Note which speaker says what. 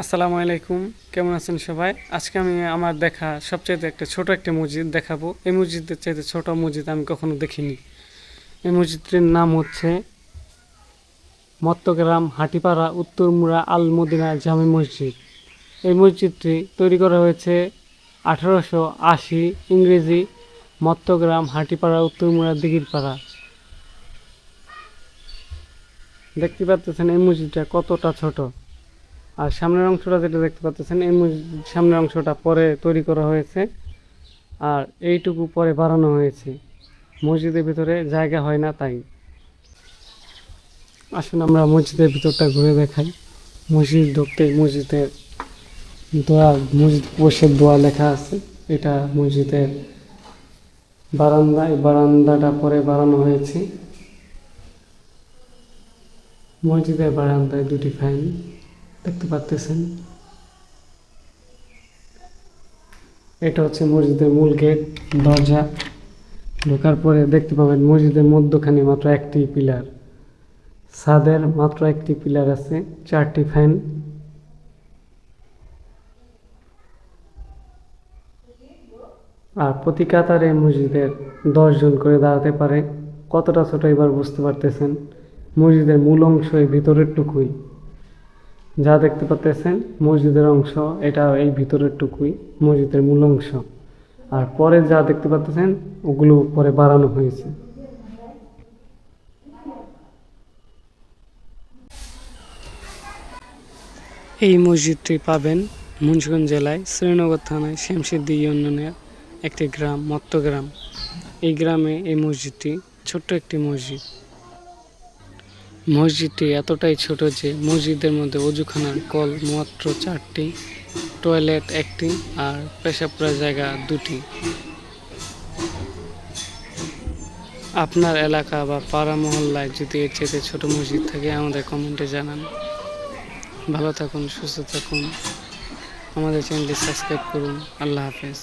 Speaker 1: আসসালামু আলাইকুম, কেমন আছেন সবাই? আজকে আমি আমার দেখা সবচাইতে ছোট একটা মসজিদ দেখাবো। এই মসজিদের চাইতে ছোট মসজিদ আমি কখনো দেখিনি। এই মসজিদটির নাম হচ্ছে মত্তগ্রাম হাটিপাড়া উত্তরমুড়া আল মদিনা জামে মসজিদ। এই মসজিদটি তৈরি করা হয়েছে 1880 ইংরেজি, মত্তগ্রাম হাটিপাড়া উত্তরমুড়া দিঘিরপাড়া। দেখতে পাচ্ছেন এই মসজিদটা কতটা ছোট। আর সামনের অংশটা যেটা দেখতে পাচ্ছেন, এই সামনের অংশটা পরে তৈরি করা হয়েছে, আর এইটুকু পরে বাড়ানো হয়েছে। মসজিদের ভিতরে জায়গা হয় না, তাই আসুন আমরা মসজিদের ভিতরটা ঘুরে দেখাই। মসজিদ ঢুকতে মসজিদের দোয়া, মসজিদ বসে দোয়া লেখা আছে। এটা মসজিদের বারান্দা, এই বারান্দাটা পরে বাড়ানো হয়েছে। মসজিদের বারান্দায় দুটি ফ্যান দেখতে পাচ্ছেন। এটা হচ্ছে মসজিদের মূল গেট, দরজা। ঢোকার পরে দেখতে পাবেন মসজিদের মধ্যখানে মাত্র একটি পিলার, ছাদের মাত্র একটি পিলার আছে, 4টি ফ্যান। আর প্রতি কাতারে মসজিদের 10 জন করে দাঁড়াতে পারে। কতটা ছোট এবার বুঝতে পারতেছেন। মসজিদের মূল অংশ এই ভিতরের টুকুই, যা দেখতে পাচ্ছেন মসজিদের অংশ, এটা এই ভিতরের টুকুই মসজিদের মূল অংশ। আর পরে যা দেখতে পাচ্ছেন ওগুলো পরে বাড়ানো হয়েছে। এই মসজিদটি পাবেন মুন্সিগঞ্জ জেলায় শ্রীনগর থানায় শ্যামসিদ্দি ইউনিয়নের একটি গ্রাম মত্তগ্রাম। এই গ্রামে এই মসজিদটি ছোট্ট একটি মসজিদ। মসজিদটি এতটাই ছোট যে মসজিদের মধ্যে অজুখানার কল মাত্র 4টি, টয়লেট 1টি আর পেশাব করার জায়গা 2টি। আপনার এলাকা বা পাড়া মহল্লায় যদি এর চেয়ে ছোট মসজিদ থাকে আমাদের কমেন্টে জানান। ভালো থাকুন, সুস্থ থাকুন, আমাদের চ্যানেলটি সাবস্ক্রাইব করুন। আল্লাহ হাফেজ।